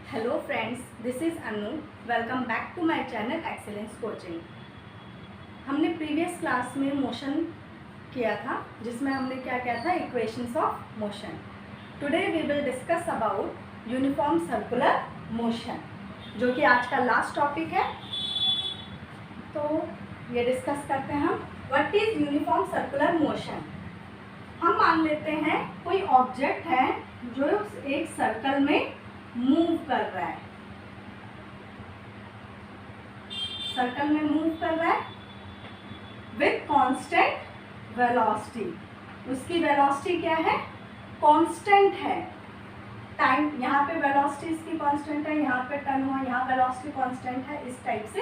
Hello friends, this is Anu. Welcome back to my channel excellence coaching. हमने previous class में motion किया था, जिसमें हमने क्या किया था, equations of motion. Today we will discuss about uniform circular motion, जो कि आज का लास्ट टॉपिक है। तो ये डिस्कस करते हैं हम। What is uniform circular motion. हम मान लेते हैं कोई ऑब्जेक्ट है जो एक सर्कल में मूव कर रहा है, सर्कल में मूव कर रहा है विथ कांस्टेंट वेलोसिटी। उसकी वेलोसिटी क्या है, कांस्टेंट है। टाइम, यहाँ पे वेलोसिटी इसकी कांस्टेंट है, यहाँ पे टर्न हुआ, यहाँ वेलोसिटी कांस्टेंट है। इस टाइप से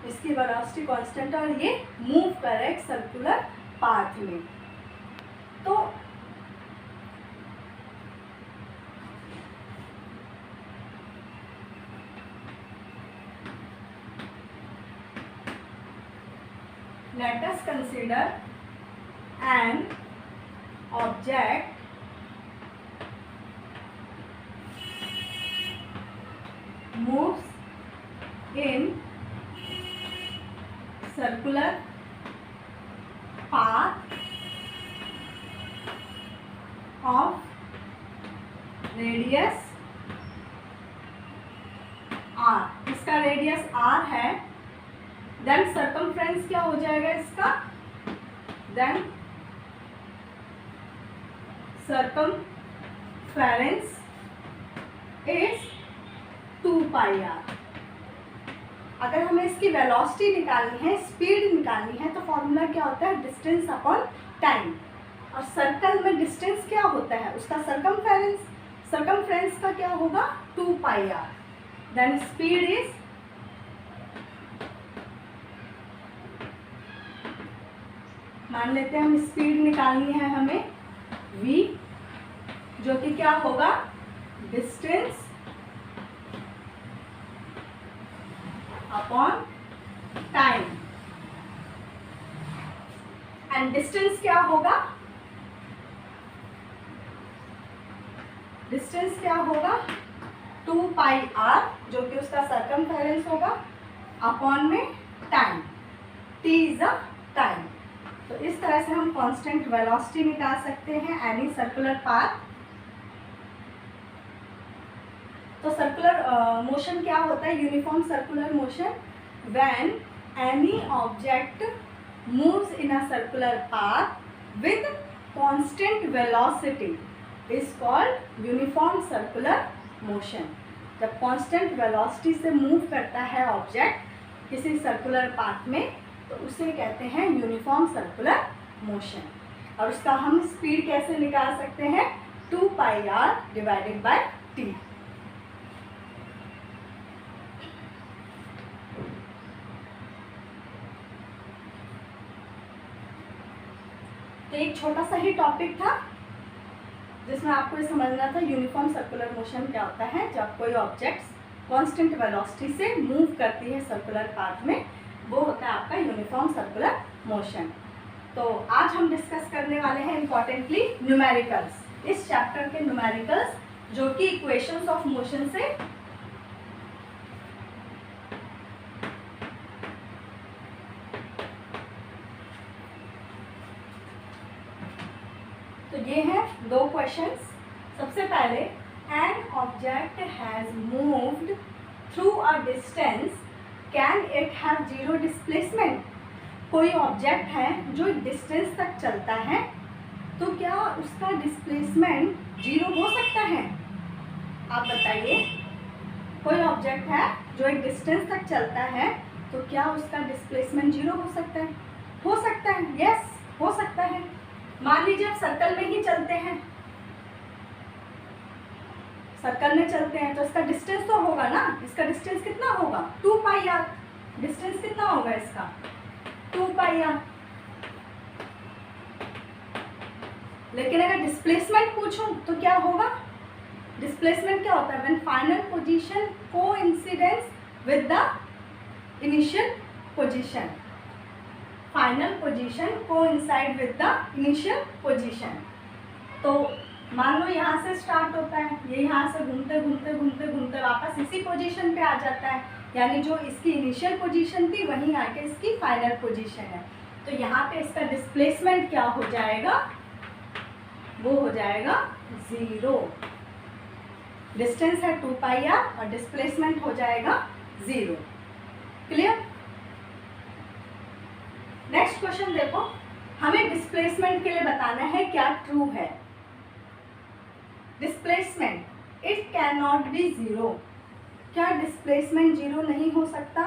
इसकी वेलोसिटी कांस्टेंट है और ये मूव कर रहा है एक सर्कुलर पाथ में। तो let us consider an object moves in circular path of radius r। इसका रेडियस r है। देन सर्कमफ्रेंस क्या हो जाएगा इसका, देन सर्कमफेरेंस इज 2πr। अगर हमें इसकी वेलोसिटी निकालनी है, स्पीड निकालनी है, तो फॉर्मूला क्या होता है, डिस्टेंस अपॉन टाइम। और सर्कल में डिस्टेंस क्या होता है, उसका सर्कमफेरेंस। सर्कमफ्रेंस का क्या होगा, 2πr। देन स्पीड इज, मान लेते हैं हम स्पीड निकालनी है हमें v, जो कि क्या होगा, distance upon time. And distance क्या होगा, डिस्टेंस क्या होगा 2πr, जो कि उसका सर्कमफेरेंस होगा, अपॉन में time, t is a time. तो इस तरह से हम कांस्टेंट वेलोसिटी निकाल सकते हैं एनी सर्कुलर पाथ। तो सर्कुलर मोशन क्या होता है, uniform circular motion, when any object moves in a circular path with constant velocity is called uniform circular motion. जब कांस्टेंट वेलोसिटी से मूव करता है ऑब्जेक्ट किसी सर्कुलर पाथ में, तो उसे कहते हैं यूनिफॉर्म सर्कुलर मोशन। और उसका हम स्पीड कैसे निकाल सकते हैं, 2πr डिवाइडेड बाय t। तो एक छोटा सा ही टॉपिक था जिसमें आपको ये समझना था यूनिफॉर्म सर्कुलर मोशन क्या होता है। जब कोई ऑब्जेक्ट्स कांस्टेंट वेलोसिटी से मूव करती है सर्कुलर पाथ में, वो होता है आपका यूनिफॉर्म सर्कुलर मोशन। तो आज हम डिस्कस करने वाले हैं इंपॉर्टेंटली न्यूमेरिकल्स, इस चैप्टर के न्यूमेरिकल्स, जो कि इक्वेशंस ऑफ मोशन से तो ये हैं दो क्वेश्चंस। सबसे पहले, an object has moved through a distance, can it have zero displacement. कोई ऑब्जेक्ट है जो डिस्टेंस तक चलता है, तो क्या उसका डिस्प्लेसमेंट जीरो हो सकता है। आप बताइए, कोई ऑब्जेक्ट है जो एक डिस्टेंस तक चलता है, तो क्या उसका डिस्प्लेसमेंट जीरो हो सकता है। हो सकता है, यस हो सकता है। मान लीजिए आप सर्कल में ही चलते हैं, सर्कल में चलते हैं, तो इसका डिस्टेंस तो होगा ना। इसका डिस्टेंस कितना होगा, 2πr। डिस्टेंस कितना होगा इसका, 2πr। लेकिन अगर डिस्प्लेसमेंट पूछूं तो क्या होगा, डिस्प्लेसमेंट क्या होता है, when final position coincidence with the initial position. Final position coincide with the initial position. तो मान लो यहाँ से स्टार्ट होता है, ये यहाँ से घूमते घूमते घूमते घूमते वापस इसी पोजीशन पे आ जाता है, यानी जो इसकी इनिशियल पोजीशन थी वहीं आके इसकी फाइनल पोजीशन है। तो यहाँ पे इसका डिस्प्लेसमेंट क्या हो जाएगा, वो हो जाएगा 0। डिस्टेंस है 2πr और डिस्प्लेसमेंट हो जाएगा 0। क्लियर। नेक्स्ट क्वेश्चन देखो, हमें डिस्प्लेसमेंट के लिए बताना है क्या ट्रू है। Displacement it can not be 0। क्या डिस्प्लेसमेंट 0 नहीं हो सकता?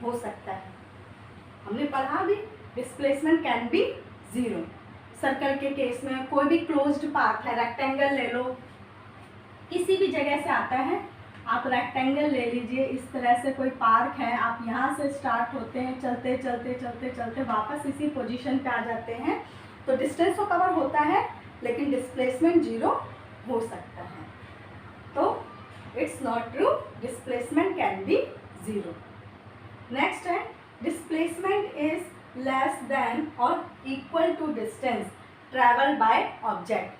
हो सकता है, हमने पढ़ा भी, डिस्प्लेसमेंट कैन बी 0। सर्कल के केस में कोई भी क्लोज्ड पाथ है, रेक्टेंगल ले लो, किसी भी जगह से आता है, आप रेक्टेंगल ले लीजिए, इस तरह से कोई पार्क है, आप यहाँ से स्टार्ट होते हैं, चलते चलते चलते चलते वापस इसी पोजीशन पे आ जाते हैं, तो डिस्टेंस तो कवर होता है लेकिन डिस्प्लेसमेंट 0 हो सकता है। तो it's not true, displacement can be 0। Next है, डिस्प्लेसमेंट इज लेस देन और equal to distance travel by object.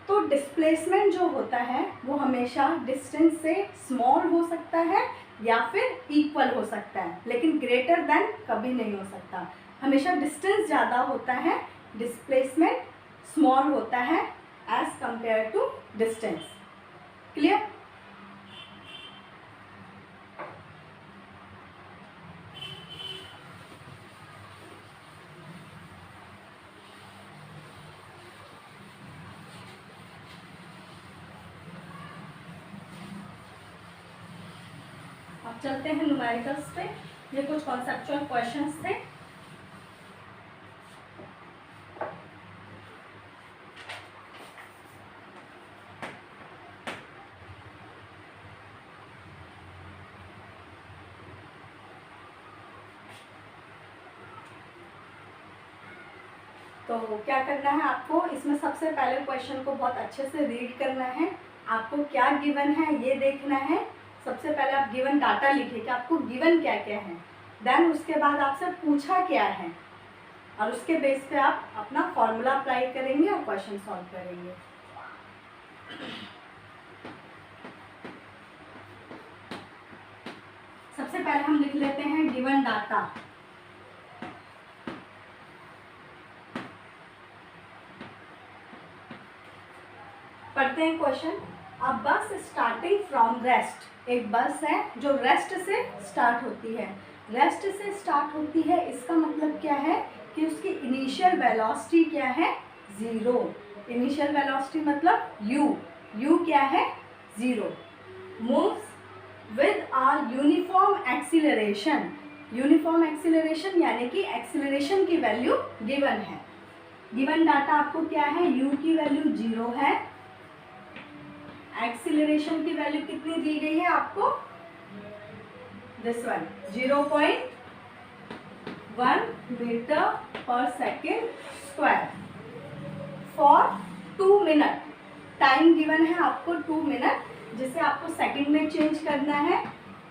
तो डिस्प्लेसमेंट जो होता है वो हमेशा डिस्टेंस से स्मॉल हो सकता है या फिर इक्वल हो सकता है, लेकिन ग्रेटर देन कभी नहीं हो सकता। हमेशा डिस्टेंस ज़्यादा होता है, डिस्प्लेसमेंट स्मॉल होता है as compare to distance. Clear. अब चलते हैं न्यूमेरिकल्स पे। ये कुछ कॉन्सेप्चुअल क्वेश्चंस थे। तो क्या करना है आपको, इसमें सबसे पहले क्वेश्चन को बहुत अच्छे से रीड करना है। आपको क्या गिवन है ये देखना है। सबसे पहले आप गिवन डाटा लिखिए कि आपको गिवन क्या क्या है, देन उसके बाद आपसे पूछा क्या है, और उसके बेस पे आप अपना फॉर्मूला अप्लाई करेंगे और क्वेश्चन सॉल्व करेंगे। सबसे पहले हम लिख लेते हैं गिवन डाटा। पढ़ते हैं क्वेश्चन। अ बस स्टार्टिंग फ्रॉम रेस्ट, एक बस है जो रेस्ट से स्टार्ट होती है। रेस्ट से स्टार्ट होती है, इसका मतलब क्या है कि उसकी इनिशियल वेलोसिटी क्या है, 0। इनिशियल वेलोसिटी मतलब u क्या है, 0। Moves with a uniform acceleration, uniform acceleration यानी कि एक्सीलरेशन की वैल्यू गिवन है। गिवन डाटा आपको क्या है, u की वैल्यू 0 है, एक्सीलरेशन की वैल्यू कितनी दी गई है आपको, this one 0.1 metre per second square for 2 minute. Time given है आपको 2 मिनट, जिसे आपको सेकंड में चेंज करना है।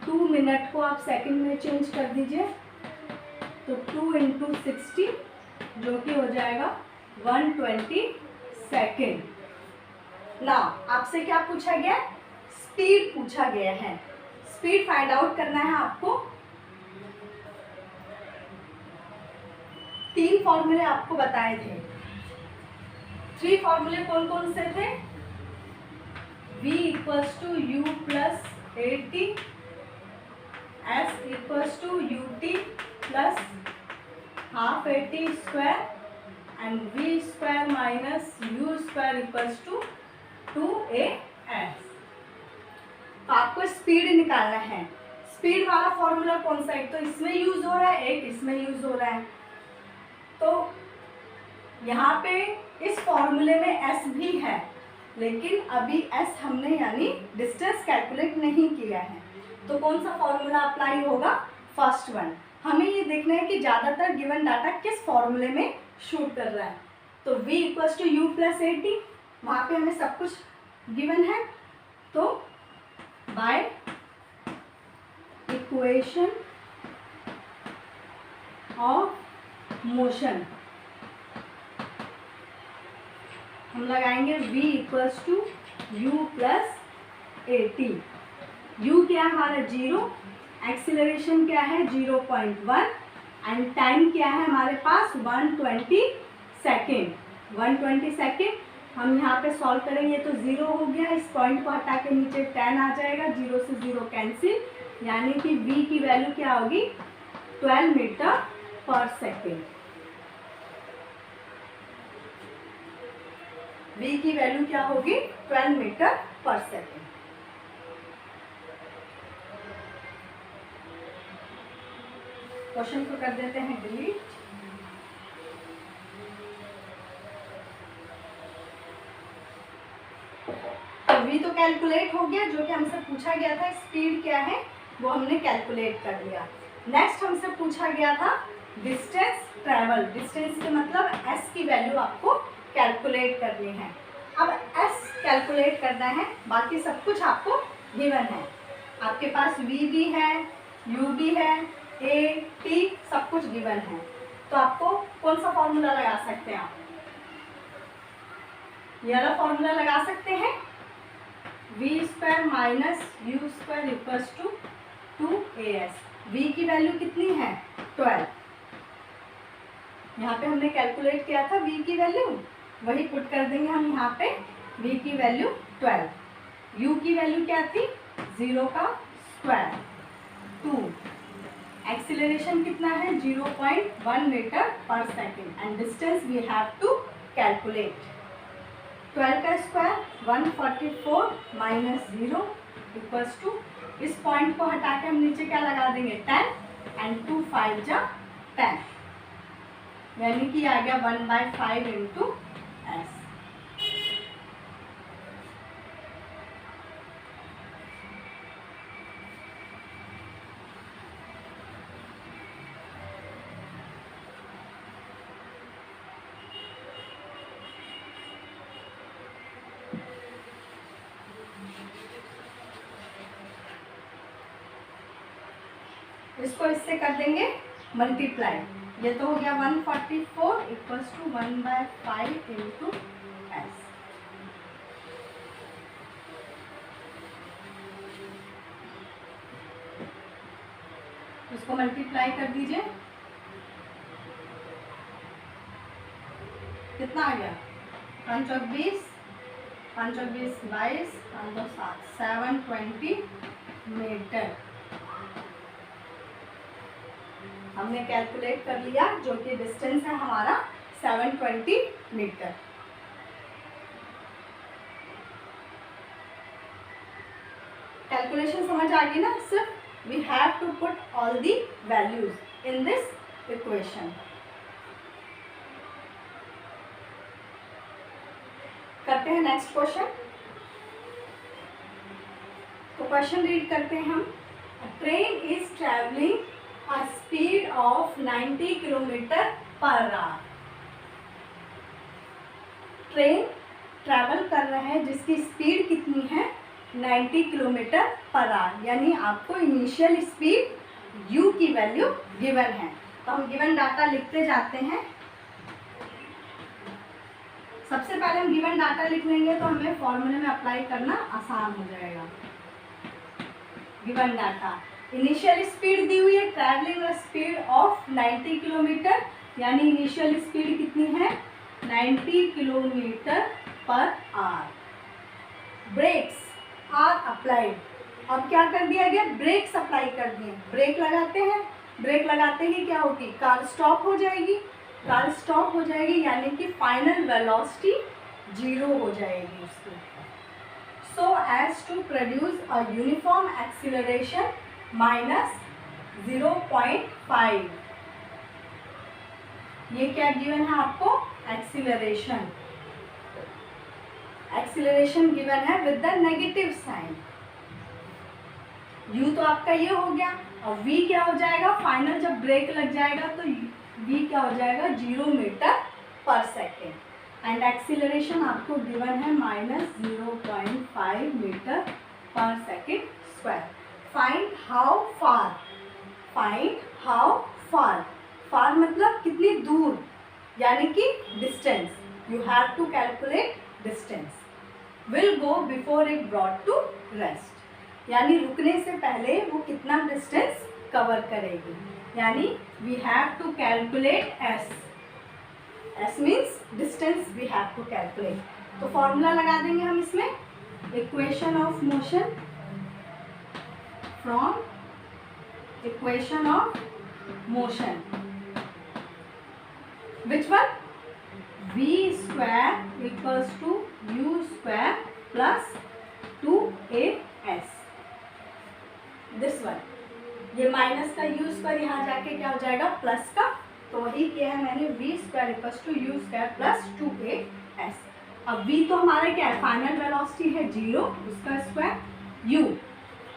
2 मिनट को आप सेकंड में चेंज कर दीजिए, तो 2 × 60 जो कि हो जाएगा 120 सेकेंड। ना आपसे क्या पूछा गया, स्पीड पूछा गया है। स्पीड फाइंड आउट करना है आपको। 3 फॉर्मूले आपको बताए थे। 3 फॉर्मूले कौन कौन से थे, v = u + at, s = ut + ½ at² and v² - u² = 2as। तो आपको स्पीड निकालना है। स्पीड वाला फॉर्मूला कौन सा है, तो इसमें यूज हो रहा है, एक इसमें यूज हो रहा है। तो यहाँ पे इस फॉर्मूले में s भी है, लेकिन अभी s हमने यानी डिस्टेंस कैलकुलेट नहीं किया है। तो कौन सा फॉर्मूला अप्लाई होगा, फर्स्ट वन। हमें ये देखना है कि ज़्यादातर गिवन डाटा किस फॉर्मूले में शूट कर रहा है। तो v = u + at, वहाँ पे हमें सब कुछ गिवन है। तो बाय इक्वेशन ऑफ मोशन हम लगाएंगे v equals to u plus AT। u क्या है हमारा 0, एक्सीलरेशन क्या है 0.1 एंड टाइम क्या है हमारे पास 120 सेकेंड। 120 सेकेंड हम यहाँ पे सॉल्व करेंगे तो 0 हो गया, इस पॉइंट को हटा के नीचे 10 आ जाएगा, 0 से 0 कैंसिल, यानी कि v की वैल्यू क्या होगी 12 मीटर पर सेकेंड। v की वैल्यू क्या होगी 12 मीटर पर सेकेंड। क्वेश्चन को कर देते हैं डिलीट। तो v तो कैलकुलेट हो गया, जो कि हमसे पूछा गया था स्पीड क्या है वो हमने कैलकुलेट कर लिया। नेक्स्ट हमसे पूछा गया था डिस्टेंस ट्रैवल। डिस्टेंस के मतलब s की वैल्यू आपको कैलकुलेट करनी है। अब s कैलकुलेट करना है, बाकी सब कुछ आपको गिवन है। आपके पास v भी है, u भी है, a t सब कुछ गिवन है। तो आपको कौन सा फॉर्मूला लगा सकते हैं? आप ये वाला फॉर्मूला लगा सकते हैं, v square minus u square equals to 2as। v की वैल्यू कितनी है 12। यहाँ पे हमने कैलकुलेट किया था v की वैल्यू, वही पुट कर देंगे हम यहाँ पे। v की वैल्यू 12, u की वैल्यू क्या थी 0 का स्क्वायर 2, एक्सीलरेशन कितना है 0.1 metre per second and distance we have to calculate. 12 का स्क्वायर 144 माइनस 0 इक्वल्स टू, इस पॉइंट को हटा के हम नीचे क्या लगा देंगे 10 एंड 2 5 जा 10, यानी कि आ गया 1/5 इंटू s। इसको इससे कर देंगे मल्टीप्लाई, ये तो हो गया 144 इक्वल्स टू 1/5 इंटू s। इसको मल्टीप्लाई कर दीजिए, कितना आ गया 5 और 20, 5 और 20 22, 5 और 7 720 मीटर हमने कैलकुलेट कर लिया, जो कि डिस्टेंस है हमारा 720 मीटर। कैलकुलेशन समझ आ गई ना? सिर्फ we have to put all the values in this equation. करते हैं नेक्स्ट क्वेश्चन। तो क्वेश्चन रीड करते हैं हम। Train is travelling a speed of 90 kilometre per hour. Train travel कर रहा है जिसकी स्पीड कितनी है 90 किलोमीटर पर आवर, यानी आपको इनिशियल स्पीड u की वैल्यू गिवन है। तो हम गिवन डाटा लिखते जाते हैं। सबसे पहले हम गिवन डाटा लिख लेंगे तो हमें फॉर्मूले में अप्लाई करना आसान हो जाएगा। गिवन डाटा, इनिशियल स्पीड दी हुई है ट्रैवलिंग स्पीड ऑफ 90 किलोमीटर, यानी इनिशियल स्पीड कितनी है 90 kilometre per our. Breaks are applied, अब क्या कर दिया गया ब्रेक्स अप्लाई कर दिए। ब्रेक लगाते हैं, ब्रेक लगाते ही क्या होगी कार स्टॉप हो जाएगी। कार स्टॉप हो जाएगी यानी कि फाइनल वेलोसिटी 0 हो जाएगी उसकी। So as to produce a uniform acceleration minus 0.5। ये क्या गिवन है आपको एक्सीलरेशन। एक्सीलरेशन गिवन है with the negative sign. u तो आपका ये हो गया और v क्या हो जाएगा फाइनल जब ब्रेक लग जाएगा तो v क्या हो जाएगा 0 metre per second and acceleration आपको गिवन है minus 0.5 metre per second square. Find how far, find how far, far मतलब कितनी दूर यानी कि distance. You have to calculate distance will go before it brought to rest, यानी रुकने से पहले वो कितना डिस्टेंस कवर करेगी, यानी we have to calculate S. S means distance we have to calculate. तो फॉर्मूला लगा देंगे हम इसमें, equation of motion from equation of motion, which one? v square equals to u square plus 2as. this one, ये minus का u square यहाँ जाके क्या हो जाएगा प्लस का, तो वही किया है मैंने, v square equals to u square plus 2as. अब v तो हमारा क्या है, फाइनल वेलोसिटी है 0, उसका स्क्वायर u.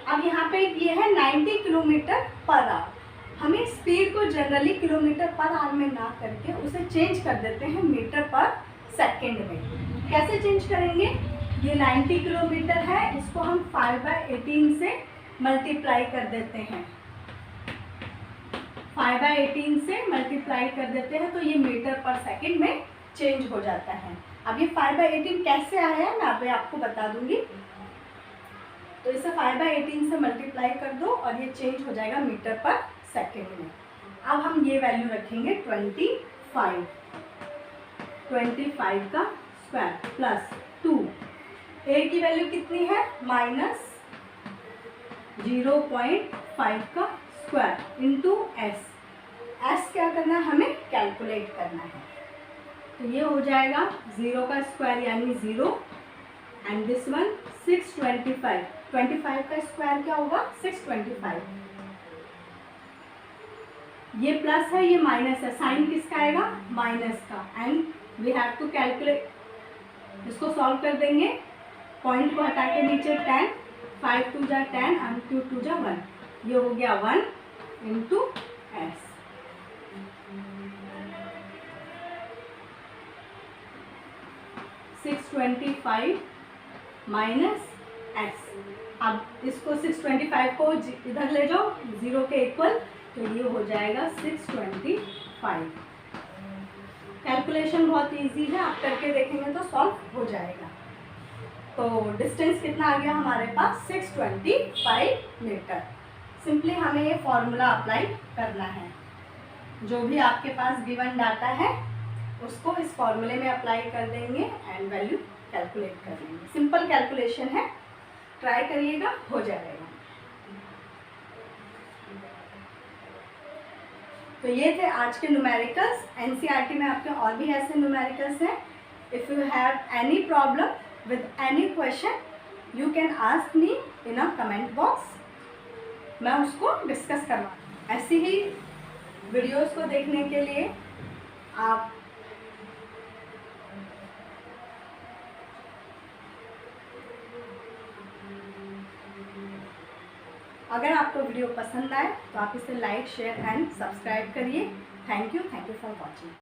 अब यहाँ पे ये है 90 किलोमीटर पर आवर. हमें स्पीड को जनरली किलोमीटर पर आवर में ना करके उसे चेंज कर देते हैं मीटर पर सेकंड में. कैसे चेंज करेंगे, ये 90 किलोमीटर है, इसको हम 5/18 से मल्टीप्लाई कर देते हैं. 5/18 से मल्टीप्लाई कर देते हैं तो ये मीटर पर सेकंड में चेंज हो जाता है. अब ये 5/18 कैसे आया है मैं अभी आपको बता दूंगी. तो इसे 5/18 से मल्टीप्लाई कर दो और ये चेंज हो जाएगा मीटर पर सेकेंड में. अब हम ये वैल्यू रखेंगे 25 का स्क्वायर प्लस 2. ए की वैल्यू कितनी है, माइनस 0.5 का स्क्वायर इंटू एस. एस क्या करना है, हमें कैलकुलेट करना है. तो ये हो जाएगा 0 का स्क्वायर यानी 0 एंड दिस वन 625. 25 का स्क्वायर क्या होगा, 625. ये प्लस है, ये माइनस है, साइन किसका आएगा, माइनस का. And we have to calculate, इसको सॉल्व कर देंगे. पॉइंट को हटा के नीचे 10, 5 2 जा 10 एंड 2 2 जा 1. ये हो गया 1 इंटू एस. $625 minus x. अब इसको 625 को इधर ले जाओ 0 के इक्वल, तो ये हो जाएगा 625. कैलकुलेशन बहुत इजी है, आप करके देखेंगे तो सॉल्व हो जाएगा. तो डिस्टेंस कितना आ गया हमारे पास, 625 मीटर. सिंपली हमें ये फॉर्मूला अप्लाई करना है. जो भी आपके पास गिवन डाटा है उसको इस फॉर्मूले में अप्लाई कर देंगे एंड वैल्यू कैलकुलेट कर देंगे. सिंपल कैलकुलेशन है, ट्राई करिएगा, हो जाएगा. तो ये थे आज के न्यूमेरिकल्स. एनसीईआरटी में आपके और भी ऐसे न्यूमेरिकल्स हैं. If you have any problem with any question you can ask me in a comment box. मैं उसको डिस्कस करवा. ऐसी ही वीडियोस को देखने के लिए आप अगर आपको वीडियो पसंद आए तो आप इसे लाइक शेयर एंड सब्सक्राइब करिए. Thank you for watching.